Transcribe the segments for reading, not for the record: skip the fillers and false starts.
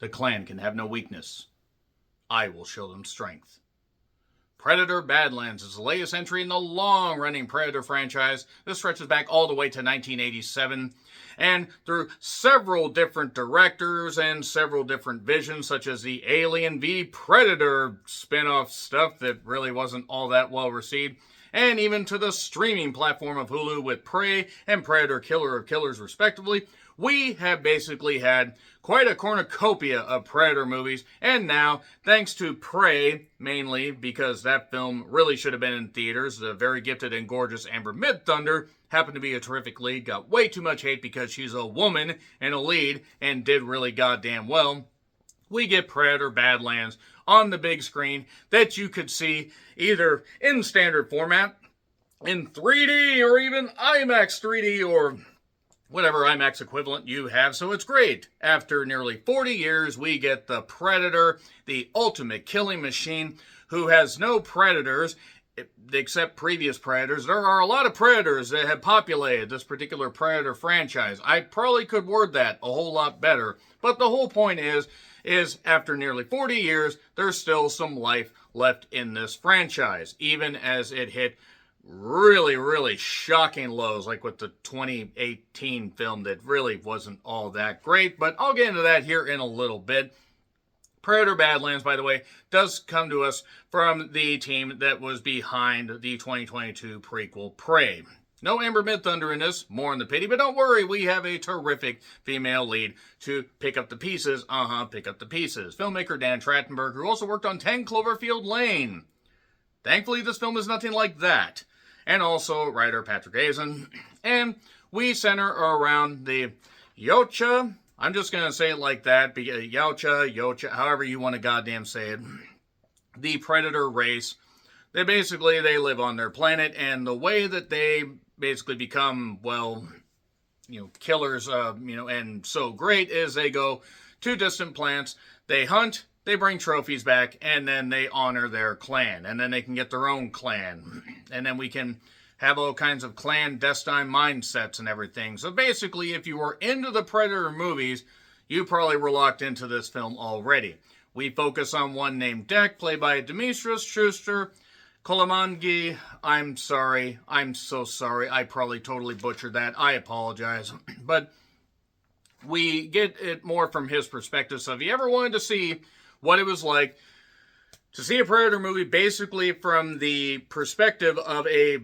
The clan can have no weakness. I will show them strength. Predator Badlands is the latest entry in the long-running Predator franchise. This stretches back all the way to 1987, and through several different directors and several different visions, such as the Alien v Predator spin-off stuff that really wasn't all that well received, and even to the streaming platform of Hulu with Prey and Predator Killer of Killers respectively, we have basically had quite a cornucopia of Predator movies, and now, thanks to Prey, mainly because that film really should have been in theaters, the very gifted and gorgeous Amber Midthunder happened to be a terrific lead, got way too much hate because she's a woman and a lead, and did really goddamn well. We get Predator Badlands on the big screen that you could see either in standard format, in 3D, or even IMAX 3D, or whatever IMAX equivalent you have, so it's great. After nearly 40 years, we get the Predator, the ultimate killing machine, who has no predators, except previous Predators. There are a lot of Predators that have populated this particular Predator franchise. I probably could word that a whole lot better, but the whole point is after nearly 40 years, there's still some life left in this franchise, even as it hit really, really shocking lows, like with the 2018 film that really wasn't all that great, but I'll get into that here in a little bit. Predator Badlands, by the way, does come to us from the team that was behind the 2022 prequel Prey. No Amber Midthunder in this, more in the pity, but don't worry, we have a terrific female lead to pick up the pieces. Pick up the pieces. Filmmaker Dan Trachtenberg, who also worked on 10 Cloverfield Lane. Thankfully, this film is nothing like that. And also writer Patrick Azan. And we center around the Yocha. I'm just going to say it like that. Yocha, however you want to goddamn say it. The Predator race. They live on their planet, and the way that they basically become, well, killers, and so great is they go to distant planets, they hunt, they bring trophies back, and then they honor their clan. And then they can get their own clan. And then we can have all kinds of clandestine mindsets and everything. So basically, if you were into the Predator movies, you probably were locked into this film already. We focus on one named Deck, played by Demetrius Schuster Kolomangi. I'm sorry. I'm so sorry. I probably totally butchered that. I apologize. But we get it more from his perspective. So if you ever wanted to see what it was like to see a Predator movie basically from the perspective of a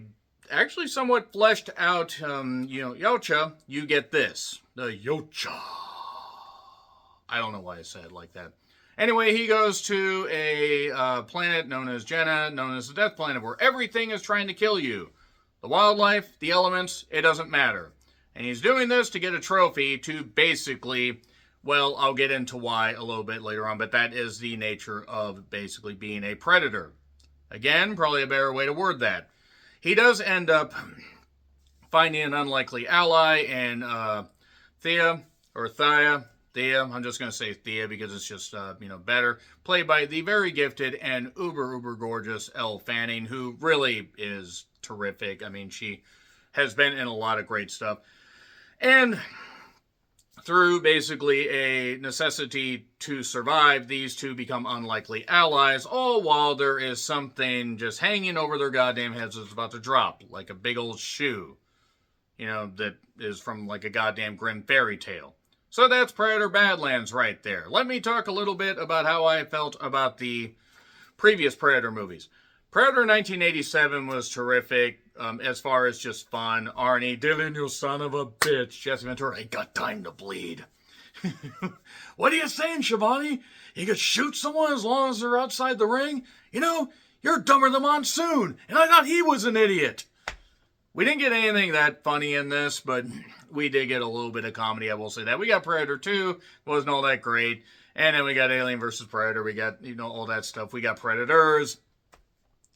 actually somewhat fleshed out, Yocha, you get this. The Yocha. I don't know why I said it like that. Anyway, he goes to a planet known as Jenna, known as the Death Planet, where everything is trying to kill you. The wildlife, the elements, it doesn't matter. And he's doing this to get a trophy to basically, well, I'll get into why a little bit later on, but that is the nature of basically being a predator. Again, probably a better way to word that. He does end up finding an unlikely ally in Thea, I'm just going to say Thea because it's just, better. Played by the very gifted and uber gorgeous Elle Fanning, who really is terrific. I mean, she has been in a lot of great stuff. And through basically a necessity to survive, these two become unlikely allies, all while there is something just hanging over their goddamn heads that's about to drop, like a big old shoe, that is from like a goddamn grim fairy tale. So that's Predator Badlands right there. Let me talk a little bit about how I felt about the previous Predator movies. Predator 1987 was terrific as far as just fun. Arnie, Dylan, you son of a bitch. Jesse Ventura, ain't got time to bleed. What are you saying, Shivani? You could shoot someone as long as they're outside the ring? You're dumber than Monsoon, and I thought he was an idiot. We didn't get anything that funny in this, but we did get a little bit of comedy, I will say that. We got Predator 2, wasn't all that great. And then we got Alien vs. Predator, we got, all that stuff. We got Predators,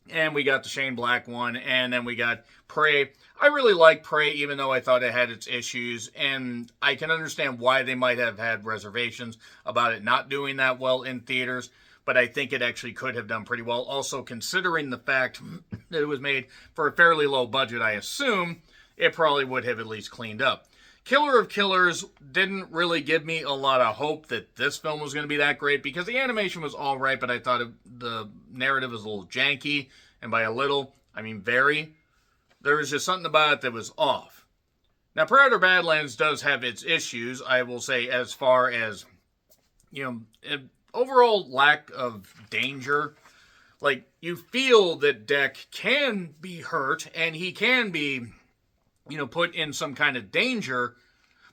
and we got the Shane Black one, and then we got Prey. I really like Prey, even though I thought it had its issues, and I can understand why they might have had reservations about it not doing that well in theaters. But I think it actually could have done pretty well. Also, considering the fact that it was made for a fairly low budget, I assume it probably would have at least cleaned up. Killer of Killers didn't really give me a lot of hope that this film was going to be that great, because the animation was all right, but I thought the narrative was a little janky, and by a little, I mean very. There was just something about it that was off. Now, Predator Badlands does have its issues, I will say, as far as, overall lack of danger. Like, you feel that Deck can be hurt, and he can be, put in some kind of danger,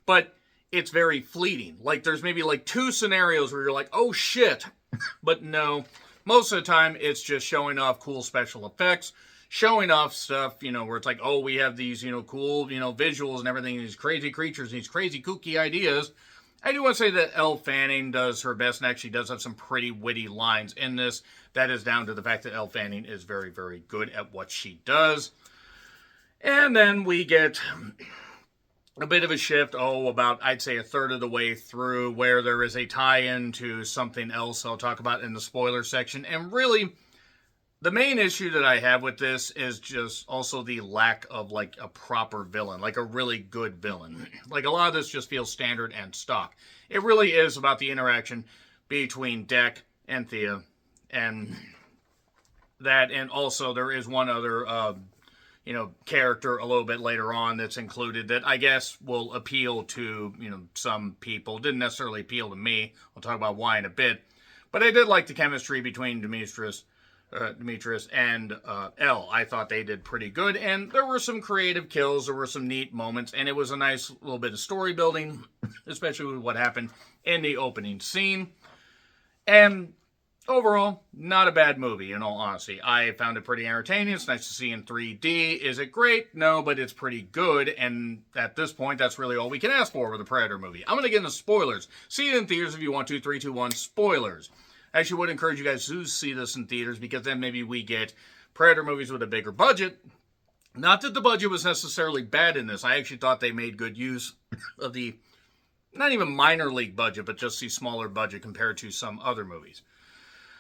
but it's very fleeting. Like, there's maybe like 2 scenarios where you're like, oh shit, but no. Most of the time, it's just showing off cool special effects, showing off stuff, where it's like, oh, we have these, cool, visuals and everything, these crazy creatures, these crazy kooky ideas. I do want to say that Elle Fanning does her best and actually does have some pretty witty lines in this. That is down to the fact that Elle Fanning is very, very good at what she does. And then we get a bit of a shift, about, I'd say, a third of the way through, where there is a tie-in to something else I'll talk about in the spoiler section. And really, the main issue that I have with this is just also the lack of, like, a proper villain, like a really good villain. Like, a lot of this just feels standard and stock. It really is about the interaction between Deck and Thea, and that, and also there is one other, character a little bit later on that's included that I guess will appeal to, some people. Didn't necessarily appeal to me. I'll talk about why in a bit. But I did like the chemistry between Demetrius and Elle. I thought they did pretty good, and there were some creative kills, there were some neat moments, and it was a nice little bit of story building, especially with what happened in the opening scene. And overall, not a bad movie, in all honesty. I found it pretty entertaining. It's nice to see in 3D. Is it great? No, but it's pretty good, and at this point, that's really all we can ask for with a Predator movie. I'm going to get into spoilers. See it in theaters if you want to. 3, 2, 1, spoilers. I actually would encourage you guys to see this in theaters, because then maybe we get Predator movies with a bigger budget. Not that the budget was necessarily bad in this. I actually thought they made good use of the, not even minor league budget, but just the smaller budget compared to some other movies.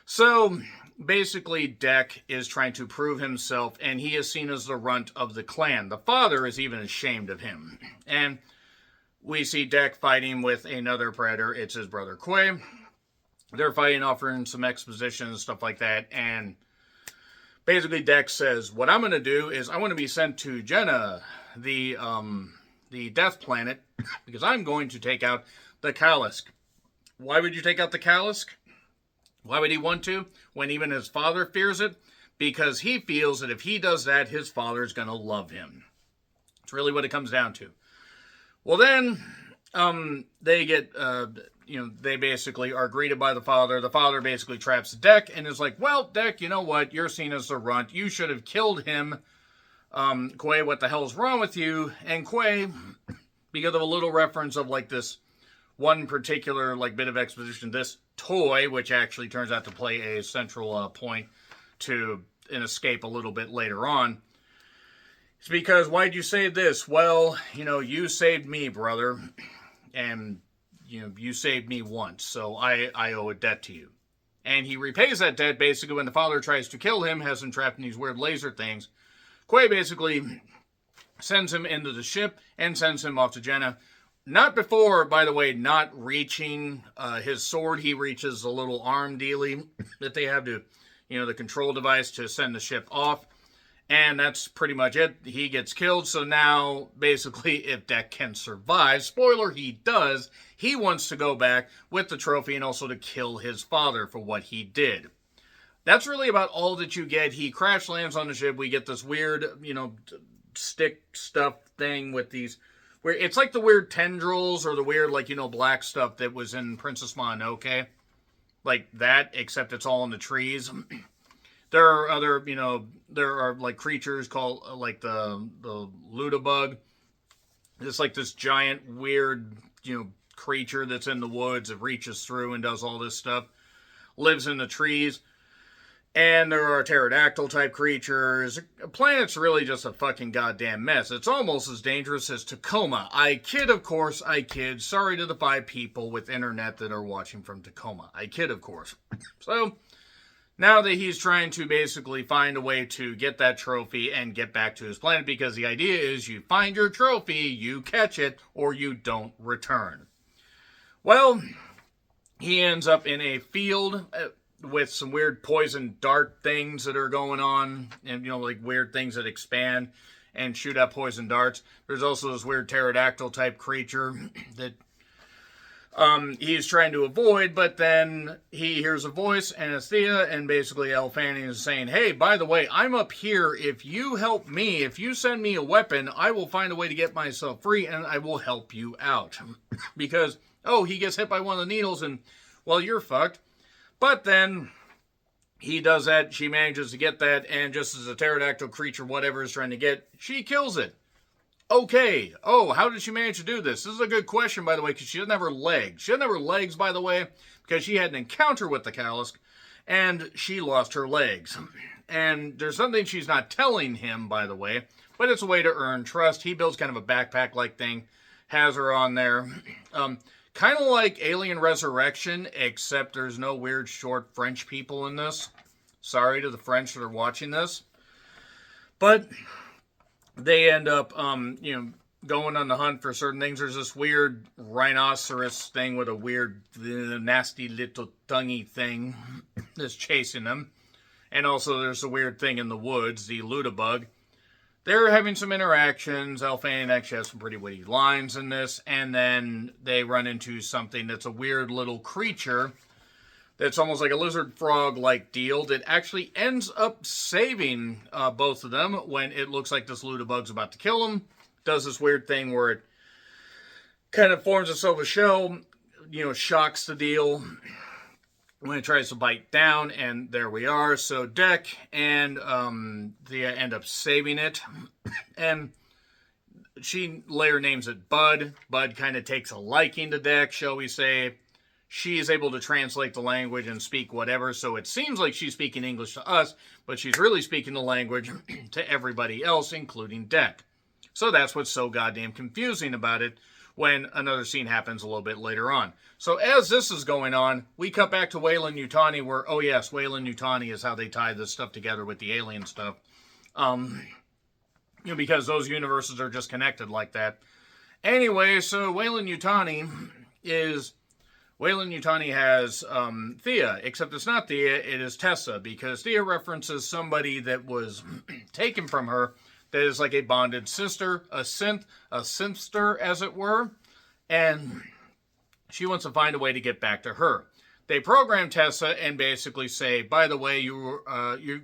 So, basically, Deck is trying to prove himself, and he is seen as the runt of the clan. The father is even ashamed of him. And we see Deck fighting with another Predator. It's his brother Quay. They're fighting, offering some exposition and stuff like that, and basically Deck says, what I'm going to do is I want to be sent to Jenna, the death planet, because I'm going to take out the Kalisk. Why would you take out the Kalisk? Why would he want to, when even his father fears it? Because he feels that if he does that, his father's going to love him. It's really what it comes down to. Well, then, they get... they basically are greeted by the father. The father basically traps Deck and is like, well, Deck, you know what? You're seen as the runt. You should have killed him. Quay, what the hell's wrong with you? And Quay, because of a little reference of, like, this one particular, like, bit of exposition, this toy, which actually turns out to play a central point to an escape a little bit later on. It's because, why'd you say this? Well, you saved me, brother. And you saved me once, so I owe a debt to you. And he repays that debt, basically, when the father tries to kill him, has him trapped in these weird laser things. Quay basically sends him into the ship and sends him off to Jenna. Not before, by the way, not reaching his sword. He reaches the little arm dealy that they have to, the control device to send the ship off. And that's pretty much it. He gets killed. So now, basically, if Deck can survive, spoiler, he does, he wants to go back with the trophy and also to kill his father for what he did. That's really about all that you get. He crash lands on the ship. We get this weird, stick stuff thing with these, where it's like the weird tendrils or the weird, black stuff that was in Princess Mononoke. Like that, except it's all in the trees. There are other, there are, like, creatures called, like, the Ludabug. It's like this giant, weird, creature that's in the woods that reaches through and does all this stuff. Lives in the trees. And there are pterodactyl-type creatures. The planet's really just a fucking goddamn mess. It's almost as dangerous as Tacoma. I kid, of course, I kid. Sorry to the 5 people with internet that are watching from Tacoma. I kid, of course. So... Now that he's trying to basically find a way to get that trophy and get back to his planet, because the idea is you find your trophy, you catch it, or you don't return. Well, he ends up in a field with some weird poison dart things that are going on, and like weird things that expand and shoot out poison darts. There's also this weird pterodactyl type creature that he's trying to avoid, but then he hears a voice, and it's Thea, and basically Elle Fanning is saying, hey, by the way, I'm up here. If you help me, if you send me a weapon, I will find a way to get myself free, and I will help you out. Because, he gets hit by one of the needles, and, well, you're fucked. But then he does that, she manages to get that, and just as a pterodactyl creature, whatever is trying to get, she kills it. Okay. How did she manage to do this? This is a good question, by the way, because she doesn't have her legs. She doesn't have her legs, by the way, because she had an encounter with the Callisk, and she lost her legs. And there's something she's not telling him, by the way, but it's a way to earn trust. He builds kind of a backpack-like thing, has her on there. Kind of like Alien Resurrection, except there's no weird short French people in this. Sorry to the French that are watching this. But they end up, going on the hunt for certain things. There's this weird rhinoceros thing with a weird, nasty little tonguey thing that's chasing them. And also there's a weird thing in the woods, the Ludabug. They're having some interactions. Elle Fanning actually has some pretty witty lines in this. And then they run into something that's a weird little creature that's almost like a lizard frog-like deal that actually ends up saving both of them when it looks like this Ludabug's about to kill them. Does this weird thing where it kind of forms itself a shell, shocks the deal when it tries to bite down, and there we are. So Deck and they end up saving it, and she later names it Bud. Bud kind of takes a liking to Deck, shall we say. She is able to translate the language and speak whatever, so it seems like she's speaking English to us, but she's really speaking the language to everybody else, including Deck. So that's what's so goddamn confusing about it when another scene happens a little bit later on. So as this is going on, we cut back to Weyland-Yutani where, Weyland-Yutani is how they tie this stuff together with the alien stuff. Because those universes are just connected like that. Anyway, so Weyland-Yutani has Thea, except it's not Thea, it is Tessa, because Thea references somebody that was taken from her that is like a bonded sister, a synthster, as it were, and she wants to find a way to get back to her. They program Tessa and basically say, by the way, you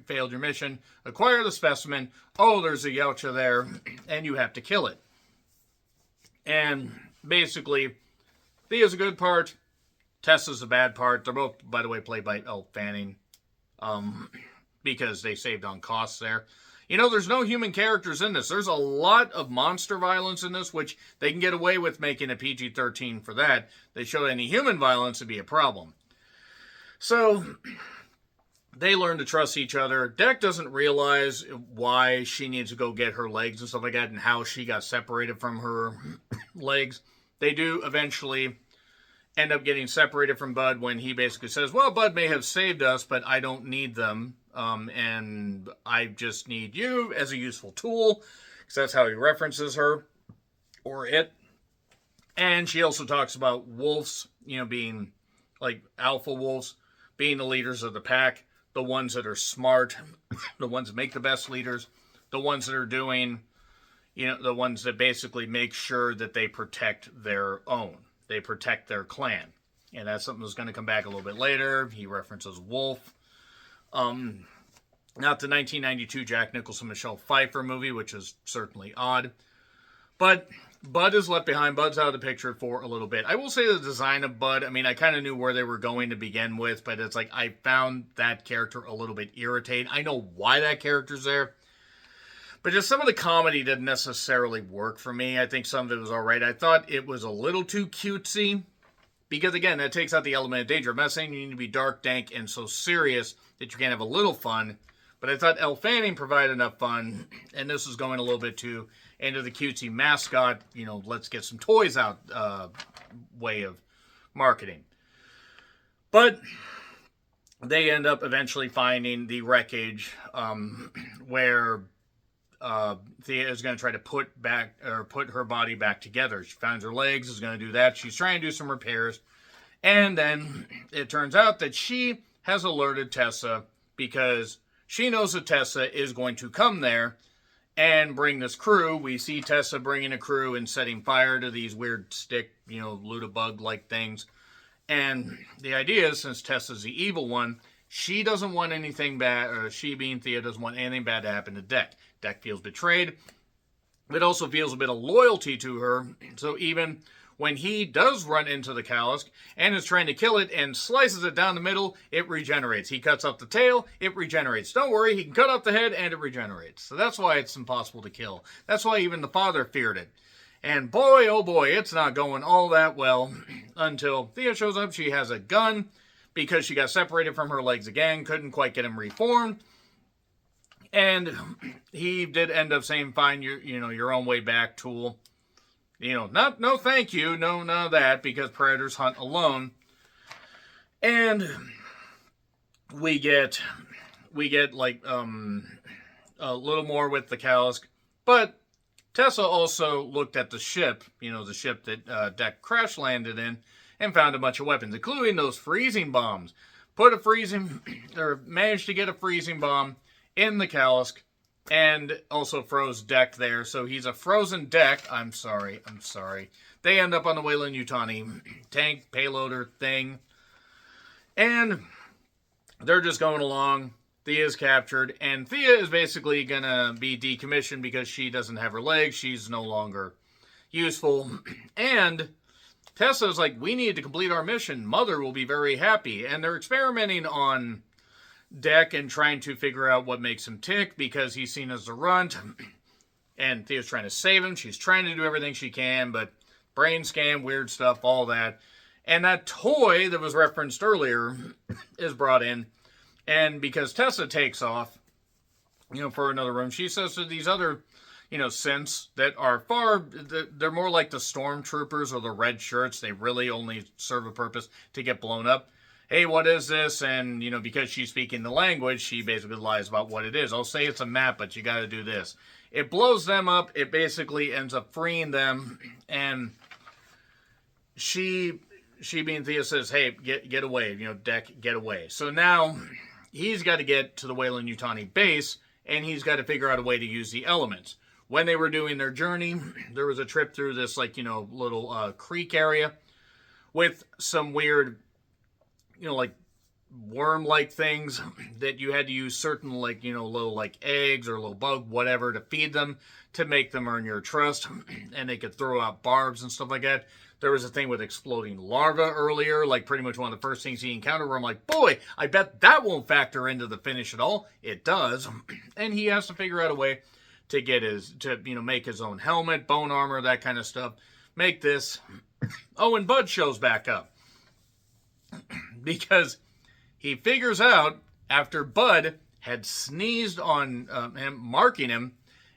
failed your mission, acquire the specimen, there's a Yautja there, and you have to kill it. And basically, Thea's a good part, Tessa's a bad part. They're both, by the way, played by Elle Fanning, because they saved on costs there. There's no human characters in this. There's a lot of monster violence in this, which they can get away with making a PG-13 for that. They show any human violence would be a problem. So, they learn to trust each other. Deck doesn't realize why she needs to go get her legs and stuff like that, and how she got separated from her legs. They do eventually end up getting separated from Bud when he basically says, well, Bud may have saved us, but I don't need them. And I just need you as a useful tool, because that's how he references her, or it. And she also talks about wolves, being like alpha wolves, being the leaders of the pack, the ones that are smart, the ones that make the best leaders, the ones that are doing, the ones that basically make sure that they protect their own. They protect their clan. And that's something that's going to come back a little bit later. He references Wolf. Not the 1992 Jack Nicholson-Michelle Pfeiffer movie, which is certainly odd. But Bud is left behind. Bud's out of the picture for a little bit. I will say the design of Bud, I kind of knew where they were going to begin with, but it's like I found that character a little bit irritating. I know why that character's there, but just some of the comedy didn't necessarily work for me. I think some of it was alright. I thought it was a little too cutesy, because again, that takes out the element of danger. I'm not saying you need to be dark, dank, and so serious that you can't have a little fun, but I thought Elle Fanning provided enough fun, and this was going a little bit too into the cutesy mascot, let's get some toys out way of marketing. But they end up eventually finding the wreckage where Thea is going to try to put her body back together. She finds her legs, is going to do that. She's trying to do some repairs, and then it turns out that she has alerted Tessa because she knows that Tessa is going to come there and bring this crew. We see Tessa bringing a crew and setting fire to these weird stick, Ludabug-like things. And the idea is, since Tessa's the evil one, she doesn't want anything bad, or she being Thea doesn't want anything bad to happen to Deck. Deck feels betrayed, but also feels a bit of loyalty to her. So even when he does run into the Callisk and is trying to kill it and slices it down the middle, it regenerates. He cuts off the tail, it regenerates. Don't worry, he can cut off the head and it regenerates. So that's why it's impossible to kill. That's why even the father feared it. And boy, oh boy, it's not going all that well until Thea shows up. She has a gun because she got separated from her legs again, couldn't quite get him reformed. And he did end up saying, "Fine, your own way back, tool." No thank you, no, none of that, because predators hunt alone. And we get like a little more with the Callisk, but Tessa also looked at the ship, the ship that Deck crash landed in, and found a bunch of weapons, including those freezing bombs. Managed to get a freezing bomb in the Callisk, and also froze Deck there. So he's a frozen Deck. I'm sorry. They end up on the Weyland-Yutani tank payloader thing, and they're just going along. Thea is captured, and Thea is basically going to be decommissioned because she doesn't have her legs. She's no longer useful. And Tessa's like, we need to complete our mission. Mother will be very happy. And they're experimenting on Deck and trying to figure out what makes him tick because he's seen as a runt. And Thea's trying to save him. She's trying to do everything she can, but brain scan, weird stuff, all that. And that toy that was referenced earlier is brought in. And because Tessa takes off, for another room, she says to these other, synths that are they're more like the stormtroopers or the red shirts. They really only serve a purpose to get blown up. Hey, what is this? And, because she's speaking the language, she basically lies about what it is. I'll say it's a map, but you got to do this. It blows them up. It basically ends up freeing them. And she being Thea says, hey, get away. Deck, get away. So now he's got to get to the Weyland-Yutani base, and he's got to figure out a way to use the elements. When they were doing their journey, there was a trip through this, little creek area with some weird, like worm-like things that you had to use certain, little, eggs or little bug, whatever, to feed them to make them earn your trust. And they could throw out barbs and stuff like that. There was a thing with exploding larvae earlier, pretty much one of the first things he encountered, where I'm like, boy, I bet that won't factor into the finish at all. It does. And he has to figure out a way to make his own helmet, bone armor, that kind of stuff. Make this. Oh, and Bud shows back up. Because he figures out, after Bud had sneezed on him, marking him,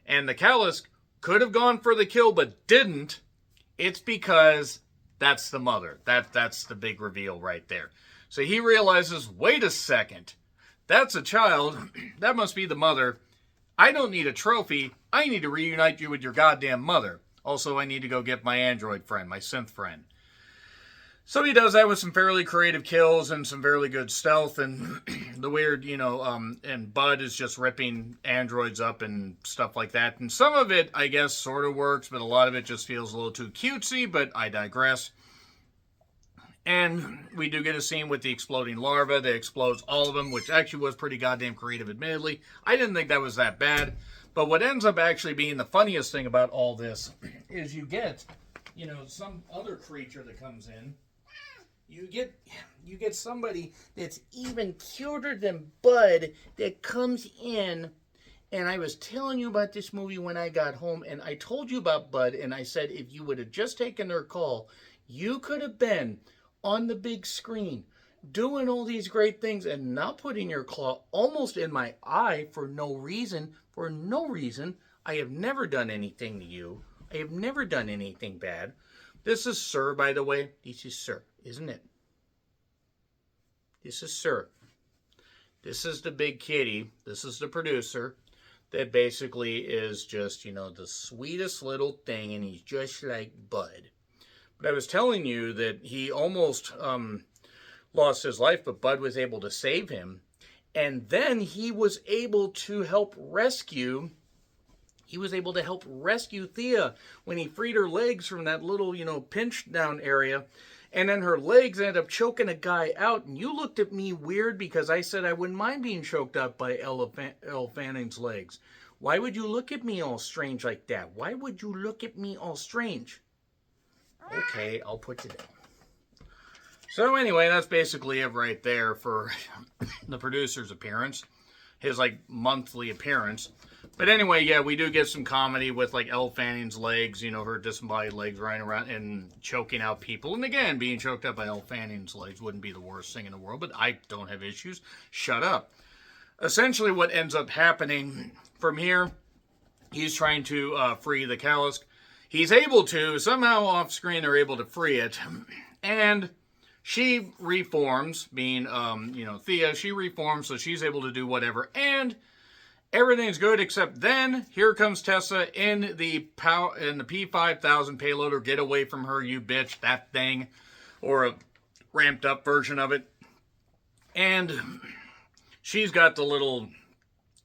and the Callisk could have gone for the kill but didn't, it's because that's the mother. That's the big reveal right there. So he realizes, wait a second, that's a child. That must be the mother. I don't need a trophy. I need to reunite you with your goddamn mother. Also, I need to go get my android friend, my synth friend. So he does that with some fairly creative kills and some fairly good stealth, and the weird, and Bud is just ripping androids up and stuff like that. And some of it, I guess, sort of works, but a lot of it just feels a little too cutesy, but I digress. And we do get a scene with the exploding larva that explodes all of them, which actually was pretty goddamn creative, admittedly. I didn't think that was that bad. But what ends up actually being the funniest thing about all this is you get, some other creature that comes in. You get somebody that's even cuter than Bud that comes in, and I was telling you about this movie when I got home, and I told you about Bud, and I said if you would have just taken their call, you could have been on the big screen doing all these great things and not putting your claw almost in my eye for no reason. For no reason. I have never done anything to you. I have never done anything bad. This is Sir, by the way. This is Sir, isn't it? This is Sir. This is the big kitty. This is the producer that basically is just, the sweetest little thing, and he's just like Bud. But I was telling you that he almost lost his life, but Bud was able to save him. And then he was able to help rescue Thea when he freed her legs from that little, pinch down area. And then her legs ended up choking a guy out. And you looked at me weird because I said I wouldn't mind being choked out by Elle Fanning's legs. Why would you look at me all strange like that? Why would you look at me all strange? Okay, I'll put you down. So anyway, that's basically it right there for the producer's appearance. His, monthly appearance. But anyway, yeah, we do get some comedy with, Elle Fanning's legs, her disembodied legs running around and choking out people. And again, being choked up by Elle Fanning's legs wouldn't be the worst thing in the world, but I don't have issues. Shut up. Essentially, what ends up happening from here, he's trying to free the Callisk. He's able to. Somehow off screen, they're able to free it. And she reforms, being, Thea. She reforms, so she's able to do whatever. And everything's good, except then here comes Tessa in the P5000 payloader. Get away from her, you bitch, that thing. Or a ramped up version of it. And she's got the little,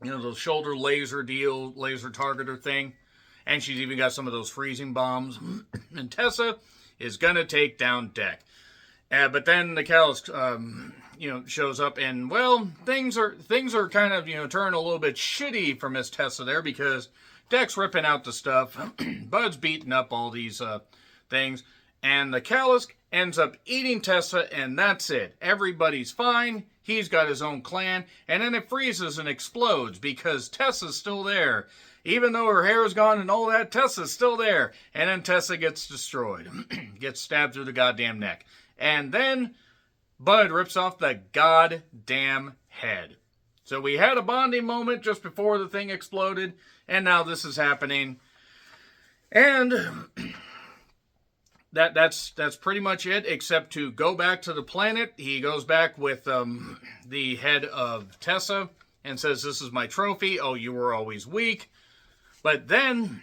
the shoulder laser targeter thing. And she's even got some of those freezing bombs. And Tessa is going to take down Deck. But then the Callisk, shows up, and well, things are kind of turning a little bit shitty for Miss Tessa there, because Deck's ripping out the stuff, Bud's beating up all these things, and the Callisk ends up eating Tessa, and that's it. Everybody's fine. He's got his own clan, and then it freezes and explodes because Tessa's still there. Even though her hair is gone and all that, Tessa's still there. And then Tessa gets destroyed, gets stabbed through the goddamn neck. And then Bud rips off the goddamn head. So we had a bonding moment just before the thing exploded, and now this is happening. And that's pretty much it, except to go back to the planet. He goes back with the head of Tessa and says, "This is my trophy. Oh, you were always weak." But then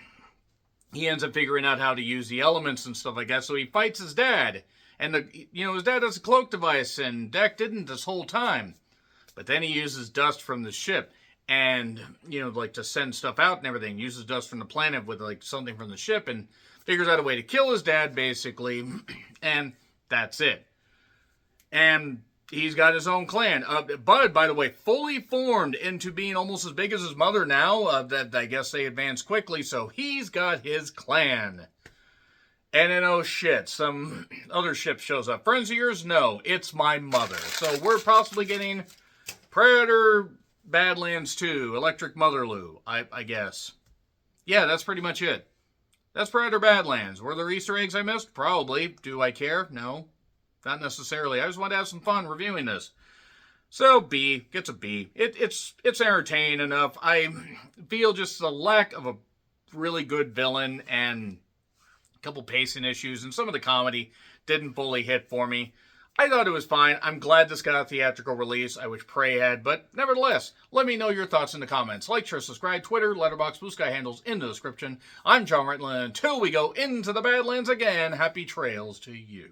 he ends up figuring out how to use the elements and stuff like that. So he fights his dad. And his dad has a cloak device, and Deck didn't this whole time. But then he uses dust from the ship, and to send stuff out and everything. Uses dust from the planet with something from the ship, and figures out a way to kill his dad basically, and that's it. And he's got his own clan. Bud, by the way, fully formed into being almost as big as his mother now. That I guess they advanced quickly, so he's got his clan. And then, oh shit, some other ship shows up. Friends of yours? No, it's my mother. So we're possibly getting Predator Badlands 2, Electric Motherloo, I guess. Yeah, that's pretty much it. That's Predator Badlands. Were there Easter eggs I missed? Probably. Do I care? No, not necessarily. I just want to have some fun reviewing this. So B, gets a B. It's entertaining enough. I feel just the lack of a really good villain and couple pacing issues, and some of the comedy didn't fully hit for me. I thought it was fine. I'm glad this got a theatrical release. I wish Prey had, but nevertheless, let me know your thoughts in the comments. Like, share, subscribe, Twitter, Letterboxd, Blue Sky handles in the description. I'm John Rittland. Until we go into the Badlands again, happy trails to you.